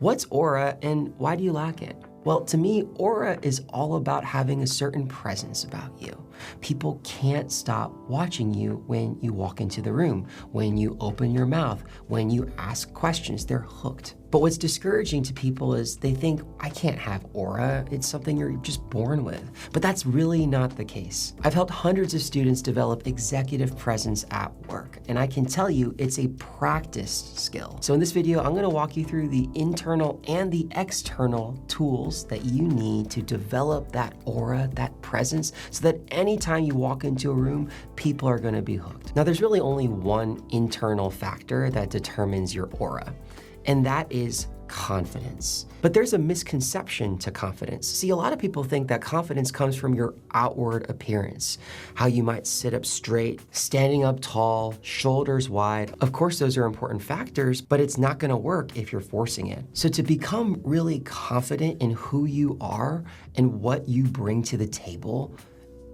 What's aura and why do you lack it? Well, to me, aura is all about having a certain presence about you. People can't stop watching you when you walk into the room, when you open your mouth, when you ask questions, they're hooked. But what's discouraging to people is they think, I can't have aura, it's something you're just born with. But that's really not the case. I've helped hundreds of students develop executive presence at work, and I can tell you it's a practiced skill. So in this video, I'm gonna walk you through the internal and the external tools that you need to develop that aura, that presence, so that anytime you walk into a room, people are gonna be hooked. Now, there's really only one internal factor that determines your aura, and that is confidence. But there's a misconception to confidence. See, a lot of people think that confidence comes from your outward appearance, how you might sit up straight, standing up tall, shoulders wide. Of course, those are important factors, but it's not gonna work if you're forcing it. So to become really confident in who you are and what you bring to the table,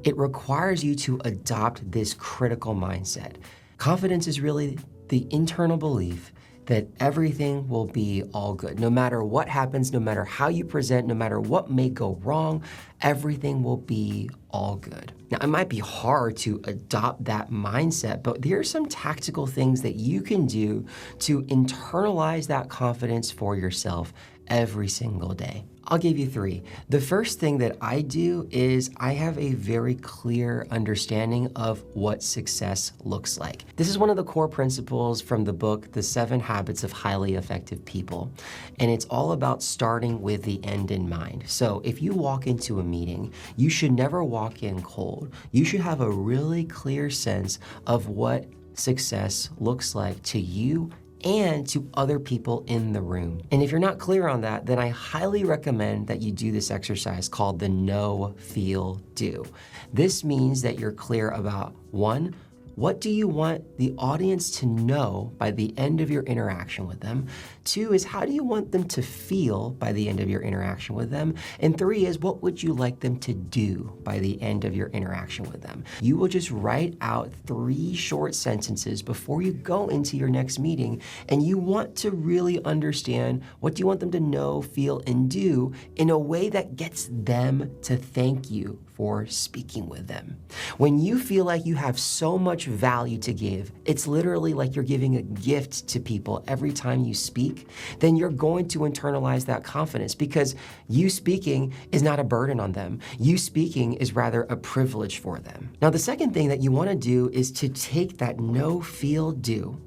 it requires you to adopt this critical mindset. Confidence is really the internal belief that everything will be all good. No matter what happens, no matter how you present, no matter what may go wrong, everything will be all good. Now, it might be hard to adopt that mindset, but there are some tactical things that you can do to internalize that confidence for yourself every single day. I'll give you 3. The first thing that I do is I have a very clear understanding of what success looks like. This is one of the core principles from the book, The 7 Habits of Highly Effective People. And it's all about starting with the end in mind. So if you walk into a meeting, you should never walk in cold. You should have a really clear sense of what success looks like to you and to other people in the room. And if you're not clear on that, then I highly recommend that you do this exercise called the know, feel, do. This means that you're clear about 1, what do you want the audience to know by the end of your interaction with them? 2 is how do you want them to feel by the end of your interaction with them? And 3 is what would you like them to do by the end of your interaction with them? You will just write out 3 short sentences before you go into your next meeting, and you want to really understand what do you want them to know, feel, and do in a way that gets them to thank you for speaking with them. When you feel like you have so much value to give, it's literally like you're giving a gift to people every time you speak, then you're going to internalize that confidence because you speaking is not a burden on them. You speaking is rather a privilege for them. Now, the second thing that you want to do is to take that know, feel, do,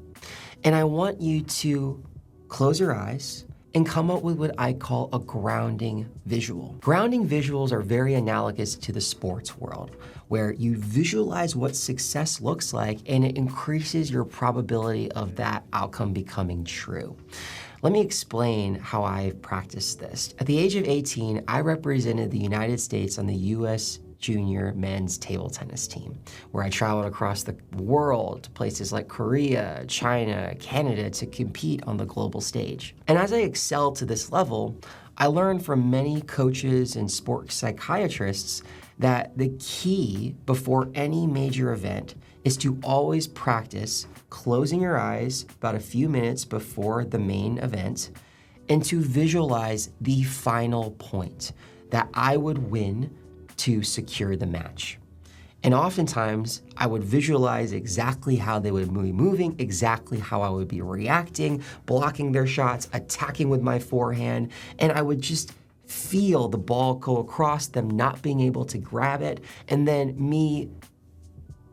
and I want you to close your eyes and come up with what I call a grounding visual. Grounding visuals are very analogous to the sports world, where you visualize what success looks like and it increases your probability of that outcome becoming true. Let me explain how I practiced this. At the age of 18, I represented the United States on the U.S. junior men's table tennis team, where I traveled across the world to places like Korea, China, Canada to compete on the global stage. And as I excelled to this level, I learned from many coaches and sports psychiatrists that the key before any major event is to always practice closing your eyes about a few minutes before the main event and to visualize the final point that I would win to secure the match. And oftentimes, I would visualize exactly how they would be moving, exactly how I would be reacting, blocking their shots, attacking with my forehand, and I would just feel the ball go across, them not being able to grab it, and then me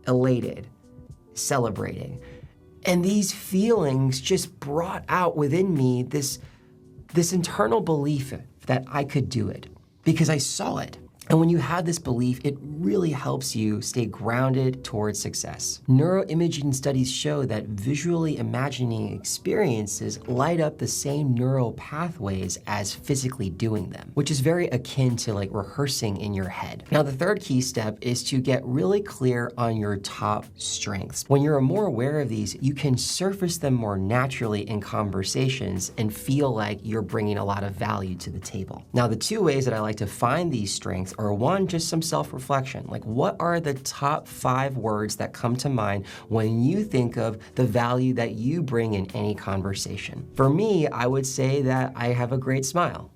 elated, celebrating. And these feelings just brought out within me this internal belief that I could do it because I saw it. And when you have this belief, it really helps you stay grounded towards success. Neuroimaging studies show that visually imagining experiences light up the same neural pathways as physically doing them, which is very akin to like rehearsing in your head. Now, the third key step is to get really clear on your top strengths. When you're more aware of these, you can surface them more naturally in conversations and feel like you're bringing a lot of value to the table. Now, the 2 ways that I like to find these strengths or one, just some self-reflection. Like, what are the top 5 words that come to mind when you think of the value that you bring in any conversation? For me, I would say that I have a great smile.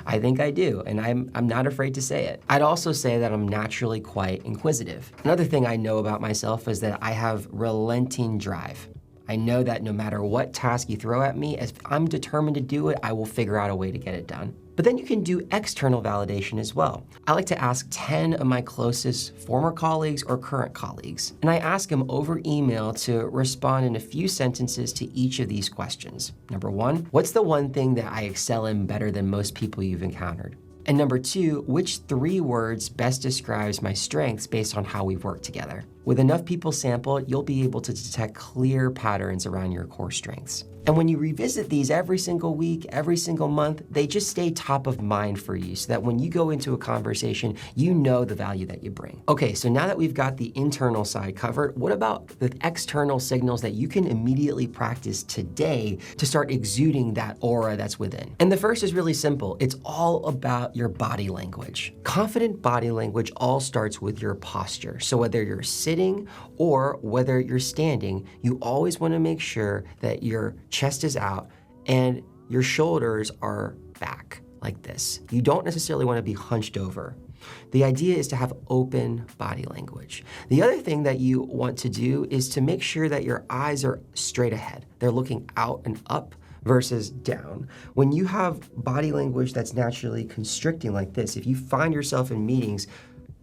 I think I do, and I'm not afraid to say it. I'd also say that I'm naturally quite inquisitive. Another thing I know about myself is that I have relenting drive. I know that no matter what task you throw at me, if I'm determined to do it, I will figure out a way to get it done. But then you can do external validation as well. I like to ask 10 of my closest former colleagues or current colleagues, and I ask them over email to respond in a few sentences to each of these questions. Number 1, what's the one thing that I excel in better than most people you've encountered? And number 2, which 3 words best describes my strengths based on how we've worked together? With enough people sampled, you'll be able to detect clear patterns around your core strengths. And when you revisit these every single week, every single month, they just stay top of mind for you so that when you go into a conversation, you know the value that you bring. Okay, so now that we've got the internal side covered, what about the external signals that you can immediately practice today to start exuding that aura that's within? And the first is really simple. It's all about your body language. Confident body language all starts with your posture. So whether you're sitting or whether you're standing, you always want to make sure that your chest is out and your shoulders are back like this. You don't necessarily want to be hunched over. The idea is to have open body language. The other thing that you want to do is to make sure that your eyes are straight ahead. They're looking out and up versus down. When you have body language that's naturally constricting like this, if you find yourself in meetings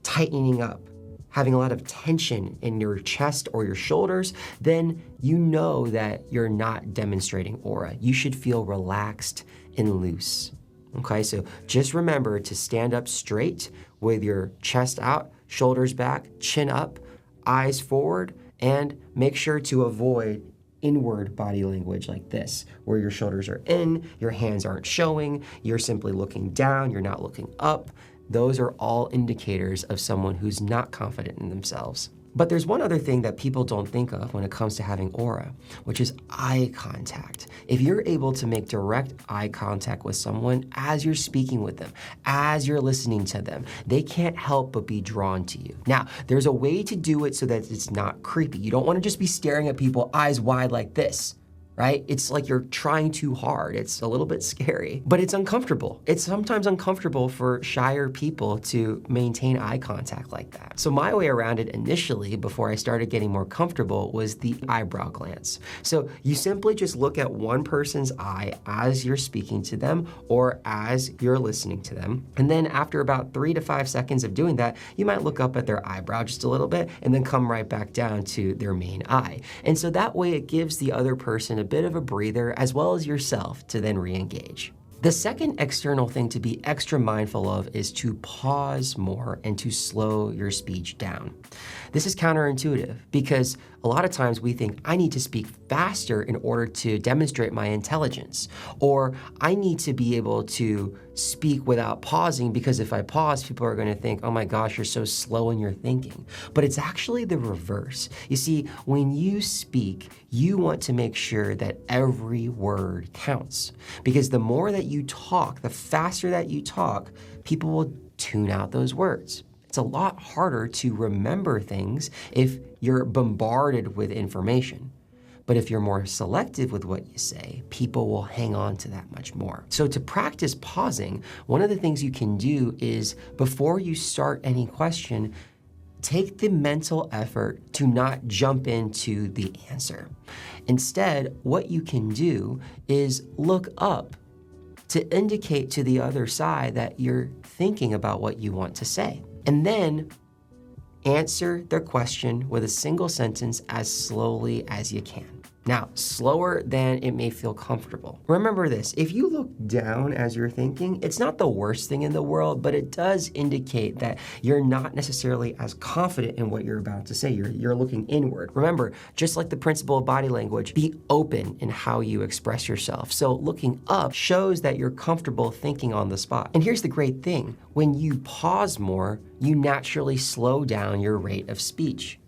tightening up, having a lot of tension in your chest or your shoulders, then you know that you're not demonstrating aura. You should feel relaxed and loose. Okay, so just remember to stand up straight with your chest out, shoulders back, chin up, eyes forward, and make sure to avoid inward body language like this, where your shoulders are in, your hands aren't showing, you're simply looking down, you're not looking up. Those are all indicators of someone who's not confident in themselves. But there's one other thing that people don't think of when it comes to having aura, which is eye contact. If you're able to make direct eye contact with someone as you're speaking with them, as you're listening to them, they can't help but be drawn to you. Now, there's a way to do it so that it's not creepy. You don't want to just be staring at people eyes wide like this, right? It's like you're trying too hard. It's a little bit scary, but it's uncomfortable. It's sometimes uncomfortable for shyer people to maintain eye contact like that. So my way around it initially, before I started getting more comfortable, was the eyebrow glance. So you simply just look at one person's eye as you're speaking to them or as you're listening to them. And then after about 3 to 5 seconds of doing that, you might look up at their eyebrow just a little bit and then come right back down to their main eye. And so that way it gives the other person a bit of a breather as well as yourself to then re-engage. The second external thing to be extra mindful of is to pause more and to slow your speech down. This is counterintuitive because a lot of times we think I need to speak faster in order to demonstrate my intelligence, or I need to be able to speak without pausing because if I pause, people are going to think, oh my gosh, you're so slow in your thinking. But it's actually the reverse. You see, when you speak, you want to make sure that every word counts, because the more that you talk, the faster that you talk, people will tune out those words. It's a lot harder to remember things if you're bombarded with information. But if you're more selective with what you say, people will hang on to that much more. So to practice pausing, one of the things you can do is before you start any question, take the mental effort to not jump into the answer. Instead, what you can do is look up to indicate to the other side that you're thinking about what you want to say. And then answer their question with a single sentence as slowly as you can. Now, slower than it may feel comfortable. Remember this, if you look down as you're thinking, it's not the worst thing in the world, but it does indicate that you're not necessarily as confident in what you're about to say. You're looking inward. Remember, just like the principle of body language, be open in how you express yourself. So looking up shows that you're comfortable thinking on the spot. And here's the great thing, when you pause more, you naturally slow down your rate of speech.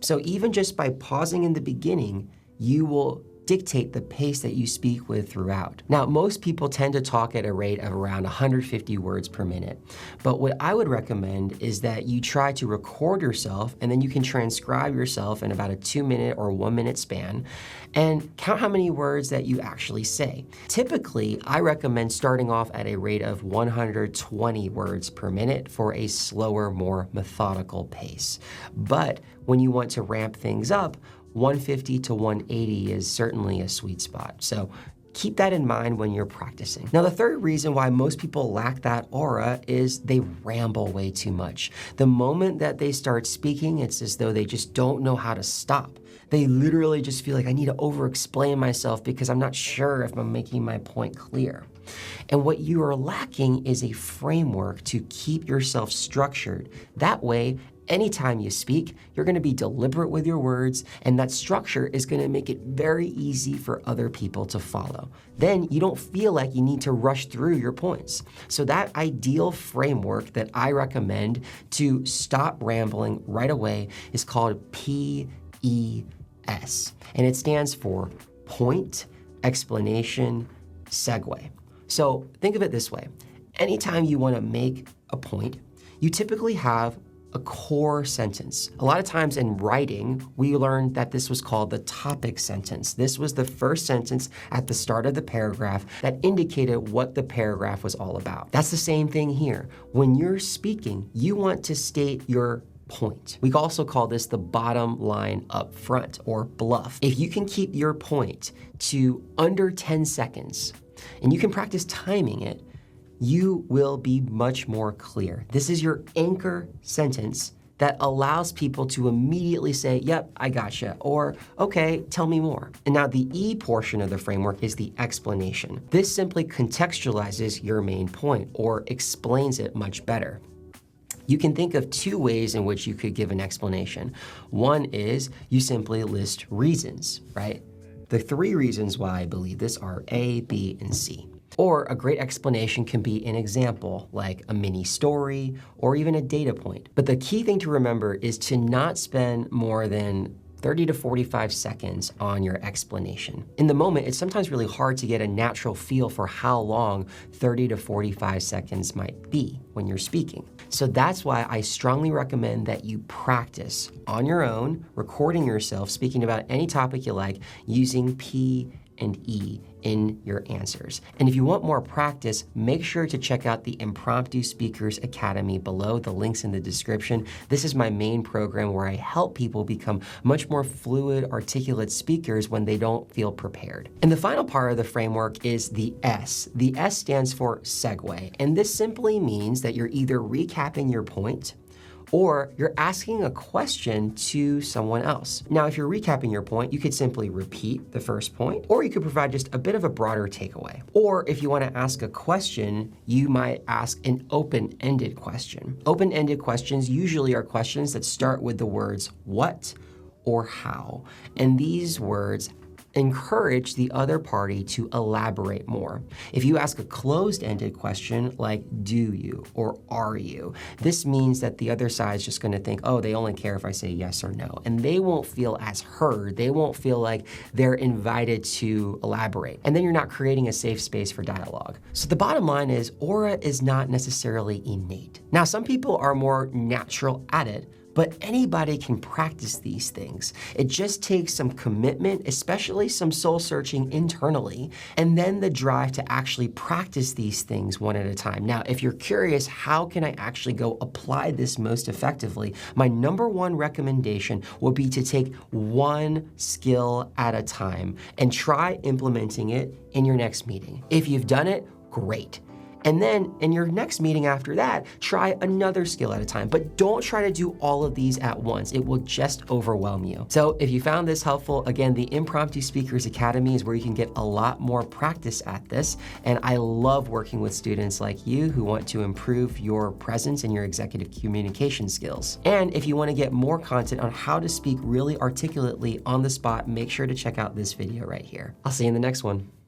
So even just by pausing in the beginning, you will dictate the pace that you speak with throughout. Now, most people tend to talk at a rate of around 150 words per minute, but what I would recommend is that you try to record yourself and then you can transcribe yourself in about a 2-minute or 1-minute span and count how many words that you actually say. Typically, I recommend starting off at a rate of 120 words per minute for a slower, more methodical pace. But when you want to ramp things up, 150 to 180 is certainly a sweet spot. So keep that in mind when you're practicing. Now, the third reason why most people lack that aura is they ramble way too much. The moment that they start speaking, it's as though they just don't know how to stop. They literally just feel like I need to over-explain myself because I'm not sure if I'm making my point clear. And what you are lacking is a framework to keep yourself structured. That way, anytime you speak, you're gonna be deliberate with your words, and that structure is gonna make it very easy for other people to follow. Then you don't feel like you need to rush through your points. So that ideal framework that I recommend to stop rambling right away is called PES, and it stands for point, explanation, segue. So think of it this way. Anytime you wanna make a point, you typically have a core sentence. A lot of times in writing, we learned that this was called the topic sentence. This was the first sentence at the start of the paragraph that indicated what the paragraph was all about. That's the same thing here. When you're speaking, you want to state your point. We also call this the bottom line up front or bluff. If you can keep your point to under 10 seconds, and you can practice timing it, you will be much more clear. This is your anchor sentence that allows people to immediately say, yep, I gotcha, or okay, tell me more. And now the E portion of the framework is the explanation. This simply contextualizes your main point or explains it much better. You can think of 2 ways in which you could give an explanation. One is you simply list reasons, right? The 3 reasons why I believe this are A, B, and C. Or a great explanation can be an example, like a mini story or even a data point. But the key thing to remember is to not spend more than 30 to 45 seconds on your explanation. In the moment, it's sometimes really hard to get a natural feel for how long 30 to 45 seconds might be when you're speaking. So that's why I strongly recommend that you practice on your own, recording yourself, speaking about any topic you like, using P and E in your answers. And if you want more practice, make sure to check out the Impromptu Speakers Academy below, the link's in the description. This is my main program where I help people become much more fluid, articulate speakers when they don't feel prepared. And the final part of the framework is the S. The S stands for segue, and this simply means that you're either recapping your point or you're asking a question to someone else. Now, if you're recapping your point, you could simply repeat the first point, or you could provide just a bit of a broader takeaway. Or if you want to ask a question, you might ask an open-ended question. Open-ended questions usually are questions that start with the words what or how, and these words encourage the other party to elaborate more. If you ask a closed-ended question like do you or are you, this means that the other side is just going to think, oh, they only care if I say yes or no, and they won't feel as heard. They won't feel like they're invited to elaborate, and then you're not creating a safe space for dialogue. So the bottom line is aura is not necessarily innate. Now, some people are more natural at it, but anybody can practice these things. It just takes some commitment, especially some soul searching internally, and then the drive to actually practice these things one at a time. Now, if you're curious, how can I actually go apply this most effectively? My number 1 recommendation would be to take one skill at a time and try implementing it in your next meeting. If you've done it, great. And then in your next meeting after that, try another skill at a time, but don't try to do all of these at once. It will just overwhelm you. So if you found this helpful, again, the Impromptu Speakers Academy is where you can get a lot more practice at this. And I love working with students like you who want to improve your presence and your executive communication skills. And if you want to get more content on how to speak really articulately on the spot, make sure to check out this video right here. I'll see you in the next one.